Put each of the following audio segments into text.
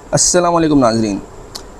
अस्सलाम वालेकुम नाज़रीन।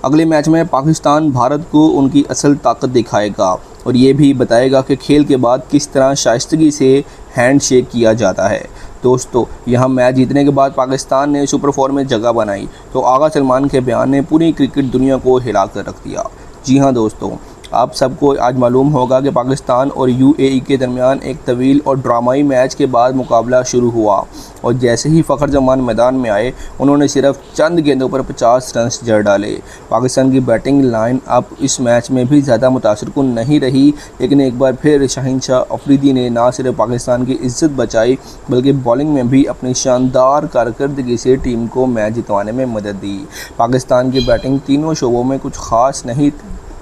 अगले मैच में पाकिस्तान भारत को उनकी असल ताकत दिखाएगा और ये भी बताएगा कि खेल के बाद किस तरह शाइस्तगी से हैंड शेक किया जाता है। दोस्तों, यहाँ मैच जीतने के बाद पाकिस्तान ने सुपर 4 में जगह बनाई तो आगा सलमान के बयान ने पूरी क्रिकेट दुनिया को हिला कर रख दिया। जी हाँ दोस्तों, आप सबको आज मालूम होगा कि पाकिस्तान और यूएई के दरमियान एक तवील और ड्रामाई मैच के बाद मुकाबला शुरू हुआ और जैसे ही फ़खर जमान मैदान में आए उन्होंने सिर्फ चंद गेंदों पर 50 रन जड़ डाले। पाकिस्तान की बैटिंग लाइन अब इस मैच में भी ज़्यादा मुतासिरकुन नहीं रही, लेकिन एक बार फिर शहनशाह अफरीदी ने न सिर्फ पाकिस्तान की इज्जत बचाई बल्कि बॉलिंग में भी अपनी शानदार कारकर्दगी से टीम को मैच जितवाने में मदद दी। पाकिस्तान की बैटिंग तीनों शोबों में कुछ ख़ास नहीं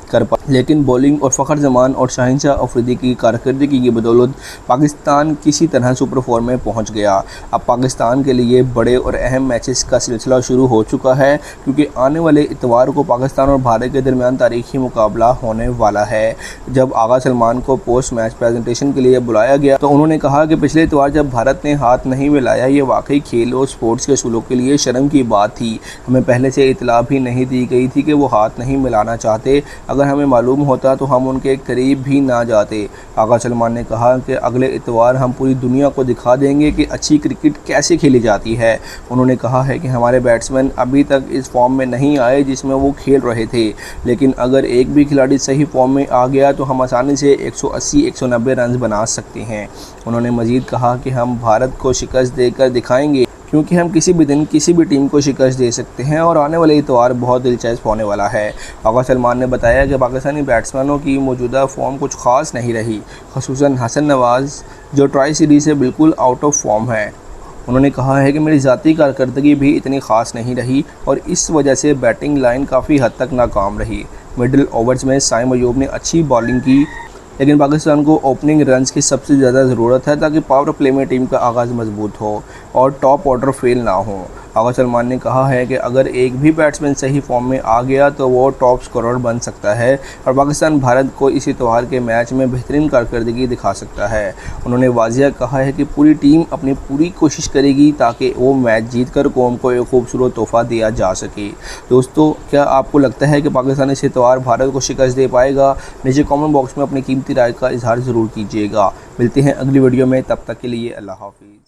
कर पाए, लेकिन बॉलिंग और फ़खर जमान और शहनशाह अफरीदी की कारकर्दगी की बदौलत पाकिस्तान किसी तरह सुपर 4 में पहुंच गया। अब पाकिस्तान के लिए बड़े और अहम मैचेस का सिलसिला शुरू हो चुका है, क्योंकि आने वाले इतवार को पाकिस्तान और भारत के दरमियान तारीखी मुकाबला होने वाला है। जब आगा सलमान को पोस्ट मैच प्रेजेंटेशन के लिए बुलाया गया तो उन्होंने कहा कि पिछले इतवार जब भारत ने हाथ नहीं मिलाया, ये वाकई खेल और स्पोर्ट्स के असूलों के लिए शर्म की बात थी। हमें पहले से इतला भी नहीं दी गई थी कि वो हाथ नहीं मिलाना चाहते। अगर हमें मालूम होता तो हम उनके करीब भी ना जाते। आगा सलमान ने कहा कि अगले इतवार हम पूरी दुनिया को दिखा देंगे कि अच्छी क्रिकेट कैसे खेली जाती है। उन्होंने कहा है कि हमारे बैट्समैन अभी तक इस फॉर्म में नहीं आए जिसमें वो खेल रहे थे, लेकिन अगर एक भी खिलाड़ी सही फॉर्म में आ गया तो हम आसानी से 180-190 रन बना सकते हैं। उन्होंने मज़ीद कहा कि हम भारत को शिकस्त देकर दिखाएंगे, क्योंकि हम किसी भी दिन किसी भी टीम को शिकस्त दे सकते हैं और आने वाले इतवार बहुत दिलचस्प होने वाला है। आगा सलमान ने बताया कि पाकिस्तानी बैट्समैनों की मौजूदा फॉर्म कुछ ख़ास नहीं रही, ख़ुसूसन हसन नवाज़ जो ट्राई सीरीज़ से बिल्कुल आउट ऑफ फॉर्म है। उन्होंने कहा है कि मेरी ज़ाती कारकर्दगी भी इतनी ख़ास नहीं रही और इस वजह से बैटिंग लाइन काफ़ी हद तक नाकाम रही। मिडिल ओवर्स में साइम अयूब ने अच्छी बॉलिंग की, लेकिन पाकिस्तान को ओपनिंग रन्स की सबसे ज़्यादा ज़रूरत है ताकि पावर प्ले में टीम का आगाज़ मजबूत हो और टॉप ऑर्डर फेल ना हो। आगा सलमान ने कहा है कि अगर एक भी बैट्समैन सही फॉर्म में आ गया तो वो टॉप स्कोरर बन सकता है और पाकिस्तान भारत को इस इतवार के मैच में बेहतरीन कारकर्दगी दिखा सकता है। उन्होंने वाज़िया कहा है कि पूरी टीम अपनी पूरी कोशिश करेगी ताकि वो मैच जीतकर कौम को एक खूबसूरत तोहफ़ा दिया जा सके। दोस्तों, क्या आपको लगता है कि पाकिस्तान इस इतवार भारत को शिकस्त दे पाएगा? नीचे कमेंट बॉक्स में अपनी कीमती राय का इजहार ज़रूर कीजिएगा। मिलते हैं अगली वीडियो में, तब तक के लिए अल्लाह हाफिज़।